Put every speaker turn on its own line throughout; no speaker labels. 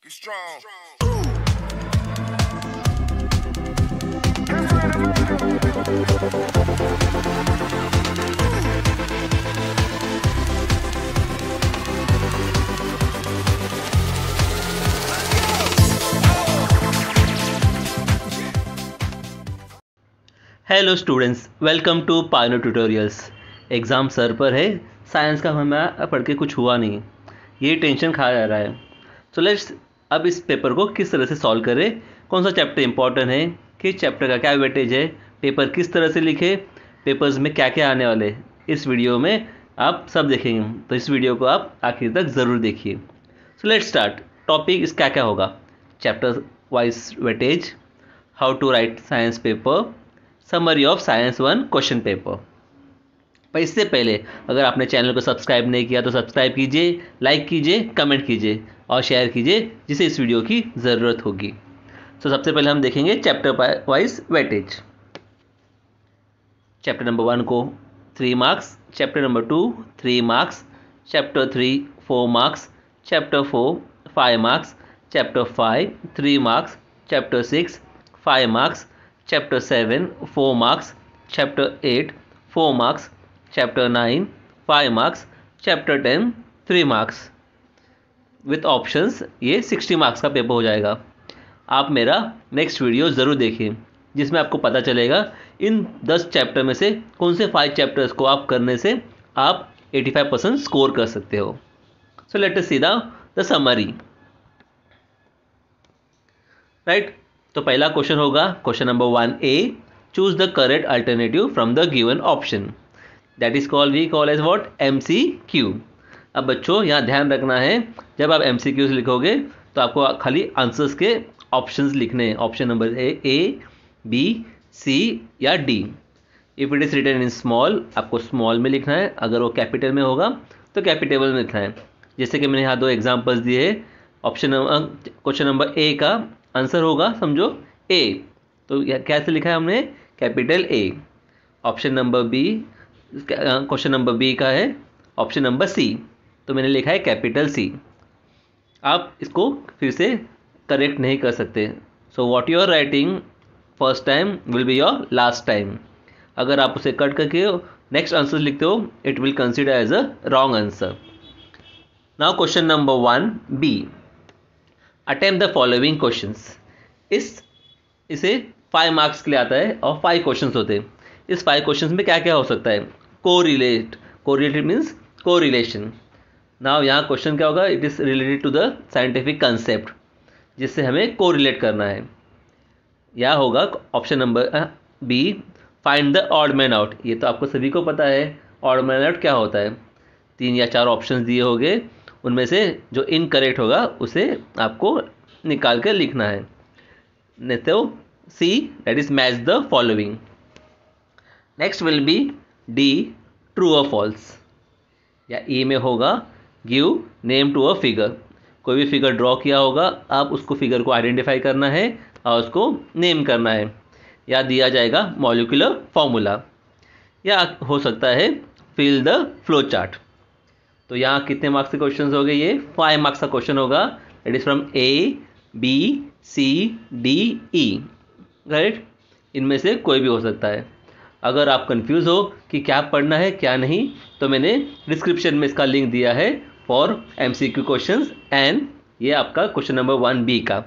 strong.
Hello students, welcome to piano tutorials. Exam सर पर है, साइंस का हमें पढ़ के कुछ हुआ नहीं, ये टेंशन खा जा रहा है। सो लेट्स अब इस पेपर को किस तरह से सॉल्व करें, कौन सा चैप्टर इंपॉर्टेंट है, किस चैप्टर का क्या वेटेज है, पेपर किस तरह से लिखे, पेपर्स में क्या क्या आने वाले, इस वीडियो में आप सब देखेंगे। तो इस वीडियो को आप आखिर तक ज़रूर देखिए। So let's start. टॉपिक इस क्या क्या होगा, chapter wise weightage, how to write science paper, summary of science 1 question paper. पर इससे पहले अगर आपने चैनल को सब्सक्राइब नहीं किया तो सब्सक्राइब कीजिए, लाइक कीजिए, कमेंट कीजिए और शेयर कीजिए जिसे इस वीडियो की ज़रूरत होगी। तो सबसे पहले हम देखेंगे chapter wise weightage. Chapter number 1 को 3 marks, chapter number 2 3 marks, chapter 3 4 marks, chapter 4 5 marks, chapter 5 3 marks, chapter 6 5 marks, chapter 7 4 marks, chapter 8 4 marks, chapter 9 5 marks, chapter 10 3 marks with options. ये 60 मार्क्स का पेपर हो जाएगा। आप मेरा नेक्स्ट वीडियो ज़रूर देखिए जिसमें आपको पता चलेगा इन 10 चैप्टर में से कौन से 5 चैप्टर्स को आप करने से आप 85% स्कोर कर सकते हो। So let us see the summary. Right, तो पहला क्वेश्चन होगा question number 1A, choose the correct alternative from the given option. That is we call as what, MCQ। अब बच्चों यहाँ ध्यान रखना है, जब आप MCQs लिखोगे तो आपको खाली आंसर्स के ऑप्शंस लिखने हैं। Option number A, B, C या D। If it is written in small, आपको स्मॉल में लिखना है, अगर वो कैपिटल में होगा तो कैपिटल में लिखना है। जैसे कि मैंने यहाँ 2 एग्जाम्पल्स दिए हैं। क्वेश्चन नंबर A का आंसर होगा समझो A, तो कैसे लिखा है हमने, capital A। Option number B, question number B का है ऑप्शन नंबर C, तो मैंने लिखा है कैपिटल C। आप इसको फिर से करेक्ट नहीं कर सकते। So what you are writing first time will be your last time. अगर आप उसे कट करके नेक्स्ट आंसर लिखते हो, it will consider as a wrong answer. Now question number 1B, attempt the following questions. इसे 5 मार्क्स के लिए आता है और 5 क्वेश्चंस होते हैं। इस 5 क्वेश्चंस में क्या क्या हो सकता है, कोरिलेट मीन्स कोरिलेशन। नाउ यहाँ क्वेश्चन क्या होगा, it is related to the scientific concept, जिससे हमें कोरिलेट करना है। या होगा option number B, find the odd man out. ये तो आपको सभी को पता है, ऑड मैन आउट क्या होता है। 3 या 4 ऑप्शंस दिए होंगे, उनमें से जो इनकरेक्ट होगा उसे आपको निकाल कर लिखना है। नहीं तो C, that is match the following. Next will be D, true और फॉल्स। या E में होगा give name to a figure. कोई भी फिगर ड्रॉ किया होगा, आप उसको फिगर को आइडेंटिफाई करना है और उसको नेम करना है। या दिया जाएगा मॉलिक्यूलर फॉर्मूला। या हो सकता है फिल द फ्लो चार्ट। तो यहाँ कितने मार्क्स के क्वेश्चन हो गए, ये 5 मार्क्स का क्वेश्चन होगा। It is from A, B, C, D, E। Right, इनमें से कोई भी हो सकता है। अगर आप कंफ्यूज हो कि क्या पढ़ना है क्या नहीं, तो मैंने डिस्क्रिप्शन में इसका लिंक दिया है फॉर MCQ क्वेश्चंस एंड ये आपका क्वेश्चन नंबर 1B का।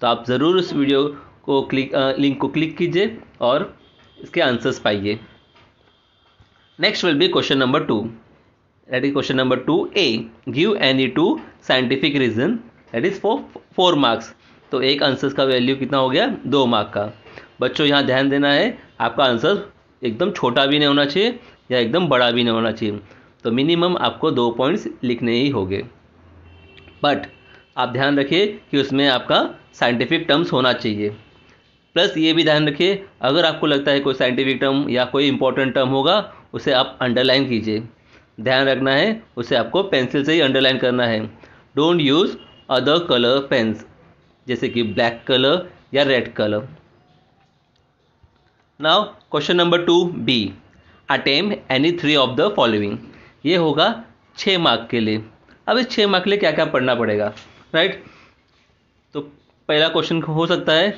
तो आप ज़रूर इस वीडियो को लिंक को क्लिक कीजिए और इसके आंसर्स पाइए। Next will be question number 2, that is question number 2A, give any 2 scientific reason, that is for 4 marks. तो एक आंसर का वैल्यू कितना हो गया, 2 मार्क का। बच्चों यहाँ ध्यान देना है, आपका आंसर एकदम छोटा भी नहीं होना चाहिए या एकदम बड़ा भी नहीं होना चाहिए। तो मिनिमम आपको 2 पॉइंट्स लिखने ही होंगे। बट आप ध्यान रखिए कि उसमें आपका साइंटिफिक टर्म्स होना चाहिए। प्लस ये भी ध्यान रखिए, अगर आपको लगता है कोई साइंटिफिक टर्म या कोई इंपॉर्टेंट टर्म होगा, उसे आप अंडरलाइन कीजिए। ध्यान रखना है, उसे आपको पेंसिल से ही अंडरलाइन करना है। Don't use other colour pens, जैसे कि ब्लैक कलर या red colour. Now question number 2B, attempt any 3 of the following. ये होगा 6 मार्क के लिए। अब इस 6 मार्क के लिए क्या क्या पढ़ना पड़ेगा, राइट। तो पहला क्वेश्चन हो सकता है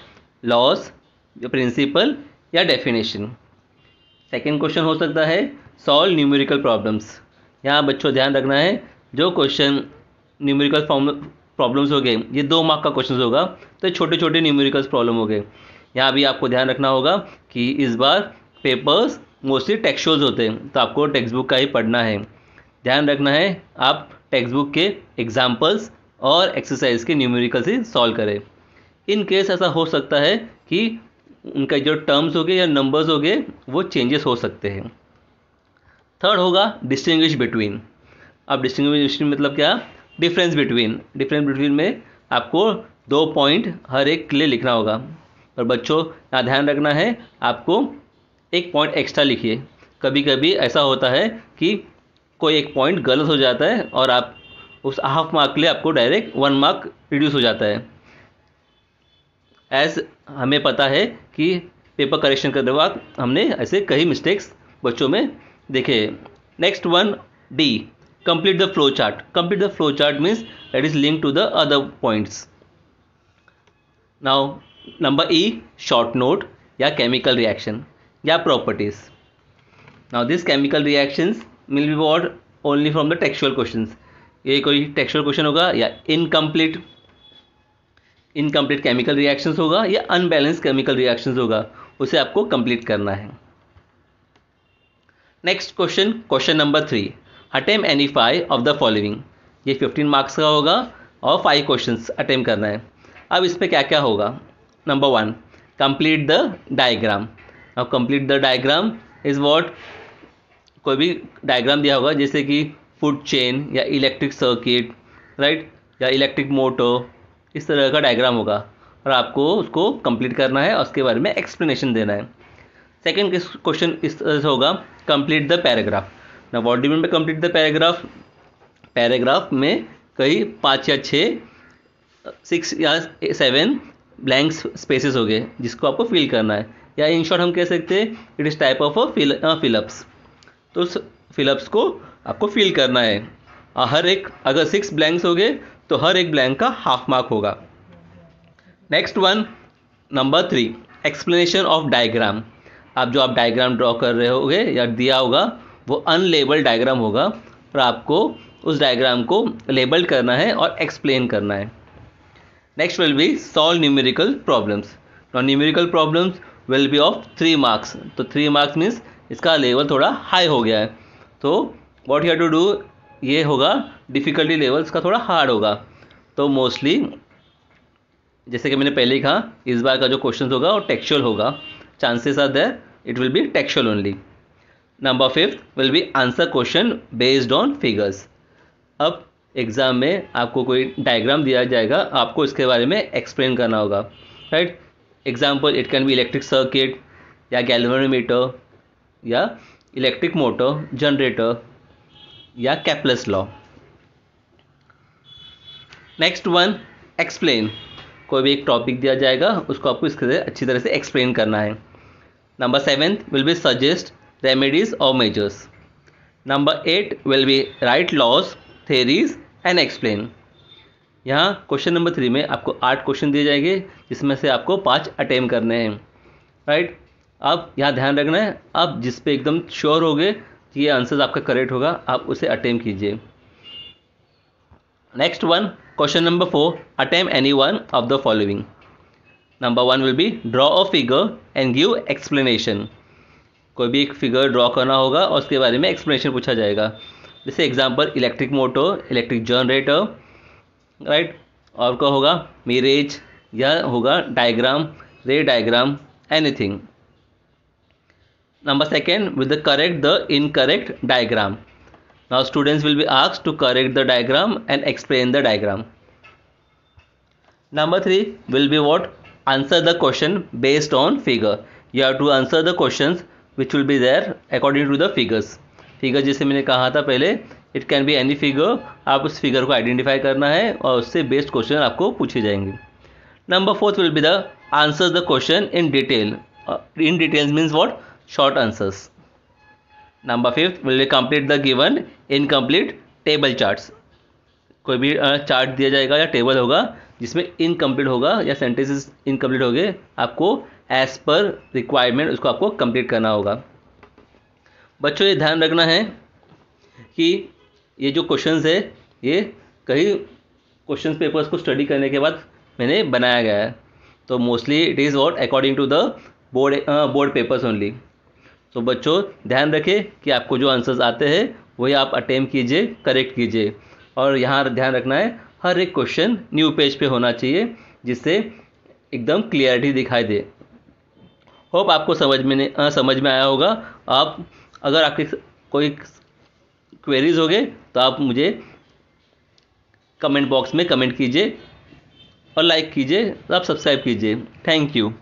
लॉस, प्रिंसिपल या डेफिनेशन। सेकेंड क्वेश्चन हो सकता है सॉल्व न्यूमेरिकल प्रॉब्लम्स। यहाँ बच्चों ध्यान रखना है, जो क्वेश्चन न्यूमेरिकल प्रॉब्लम्स हो गए, ये 2 मार्क का क्वेश्चन होगा, तो छोटे छोटे न्यूमेरिकल्स प्रॉब्लम हो गए। यहाँ भी आपको ध्यान रखना होगा कि इस बार पेपर्स मोस्टली टेक्सचुअल्स होते हैं, तो आपको टेक्स्ट बुक का ही पढ़ना है। ध्यान रखना है आप टेक्स्ट बुक के एग्जाम्पल्स और एक्सरसाइज के न्यूमेरिकल्स ही सॉल्व करें। इन केस ऐसा हो सकता है कि उनका जो टर्म्स हो गए या नंबर्स हो गए वो चेंजेस हो सकते हैं। थर्ड होगा डिस्टिंग्विश बिटवीन। अब डिस्टिंग्विश मतलब क्या, डिफरेंस बिटवीन में आपको 2 पॉइंट हर एक के लिए लिखना होगा। और बच्चों यहाँ ध्यान रखना है, आपको 1 पॉइंट एक्स्ट्रा लिखिए। कभी कभी ऐसा होता है कि कोई एक पॉइंट गलत हो जाता है और आप उस हाफ मार्क के लिए आपको डायरेक्ट 1 मार्क रिड्यूस हो जाता है। एज हमें पता है कि पेपर करेक्शन करते वक्त हमने ऐसे कई मिस्टेक्स बच्चों में देखे। Next one D, complete the flow chart. Complete the flow chart means that is link to the other points. Now number E, short note या केमिकल रिएक्शन या properties. Now this chemical reactions will be what only from the textual questions. ये कोई textual question होगा या incomplete chemical reactions होगा या unbalance chemical reactions होगा, उसे आपको कंप्लीट करना है। Next question number 3, attempt any 5 of the following. ये 15 मार्क्स का होगा और 5 क्वेश्चंस अटेम्प्ट करना है। अब इस पर क्या क्या होगा। Number 1, complete the diagram. अब complete the diagram is what, कोई भी डायग्राम दिया होगा जैसे कि फूड चेन या इलेक्ट्रिक सर्किट, राइट, या इलेक्ट्रिक मोटर, इस तरह का डायग्राम होगा और आपको उसको कंप्लीट करना है और उसके बारे में एक्सप्लेनेशन देना है। सेकेंड क्वेश्चन इस तरह से होगा, कंप्लीट द पैराग्राफ। ना what do mean by complete the paragraph. Paragraph में कई 5 या 6 या 7 ब्लैंक स्पेसेस हो गए जिसको आपको फिल करना है, या इन शॉर्ट हम कह सकते हैं it is type of fill-ups. तो उस फिलअप्स को आपको फिल करना है। हर एक, अगर 6 ब्लैंक्स हो गए तो हर एक ब्लैंक का हाफ मार्क होगा। Next one, number 3, explanation of diagram. आप जो डायग्राम ड्रॉ कर रहे होगे या दिया होगा वो अनलेबल्ड डायग्राम होगा और आपको उस डायग्राम को लेबल करना है और एक्सप्लेन करना है। Next will be solve numerical problems. Now numerical problems will be of 3 marks. तो 3 मार्क्स मीन्स इसका लेवल थोड़ा हाई हो गया है, तो what you have to do, ये होगा डिफ़िकल्टी लेवल इसका थोड़ा हार्ड होगा। तो मोस्टली जैसे कि मैंने पहले ही कहा, इस बार का जो क्वेश्चन होगा वो टेक्सचुअल होगा। Chances are there it will be textual only. Number 5 will be answer question based on figures. अब एग्ज़ाम में आपको कोई डायग्राम दिया जाएगा, आपको इसके बारे में एक्सप्लेन करना होगा, right. Example, it can be electric circuit या गैल्वेनोमीटर या इलेक्ट्रिक मोटर, जनरेटर या कैपलस लॉ। Next one, explain. कोई भी एक टॉपिक दिया जाएगा, उसको आपको इसके अच्छी तरह से एक्सप्लेन करना है। Number 7 will be suggest remedies और measures. Number 8 will be write laws, theories and explain. यहाँ क्वेश्चन नंबर 3 में आपको 8 क्वेश्चन दिए जाएंगे जिसमें से आपको 5 अटेम्प्ट करने हैं, राइट। अब यहाँ ध्यान रखना है, आप जिस पे एकदम श्योर हो गए कि ये आंसर आपका करेक्ट होगा, आप उसे अटेम्प्ट कीजिए। Next one, question number 4, attempt any one of the following. Number 1 will be draw a figure and give explanation. कोई भी एक फिगर ड्रॉ करना होगा और उसके बारे में एक्सप्लेनेशन पूछा जाएगा। जैसे example, electric motor, electric generator, right, और क्या होगा मिरेज, या होगा डायग्राम, रे diagram, anything. Number 2 with the correct the incorrect diagram. Now students will be asked to correct the diagram and explain the diagram. Number 3 will be what? Answer the question based on figure. You have to answer the questions which will be there according to the figures. Figure जैसे मैंने कहा था पहले, it can be any figure. आप उस figure को identify करना है और उससे based question आपको पूछे जाएंगे. Number 4 will be the answer the question in detail. In details means what? Short answers. Number 5 will complete the given incomplete table charts. कोई भी चार्ट दिया जाएगा या टेबल होगा जिसमें इनकम्प्लीट होगा या सेंटेंसेस इनकम्प्लीट हो गए, आपको एज पर रिक्वायरमेंट उसको आपको कंप्लीट करना होगा। बच्चों ये ध्यान रखना है कि ये जो क्वेश्चंस है ये कई क्वेश्चन पेपर्स को स्टडी करने के बाद मैंने बनाया गया है, तो mostly it is what according to the board papers only. तो बच्चों ध्यान रखें कि आपको जो आंसर्स आते हैं वही आप अटेम्प्ट कीजिए, करेक्ट कीजिए, और यहाँ ध्यान रखना है हर एक क्वेश्चन न्यू पेज पे होना चाहिए जिससे एकदम क्लियरिटी दिखाई दे। होप आपको समझ में आया होगा। आप अगर आपके कोई क्वेरीज हो गए तो आप मुझे कमेंट बॉक्स में कमेंट कीजिए और लाइक कीजिए, आप सब्सक्राइब कीजिए। Thank you.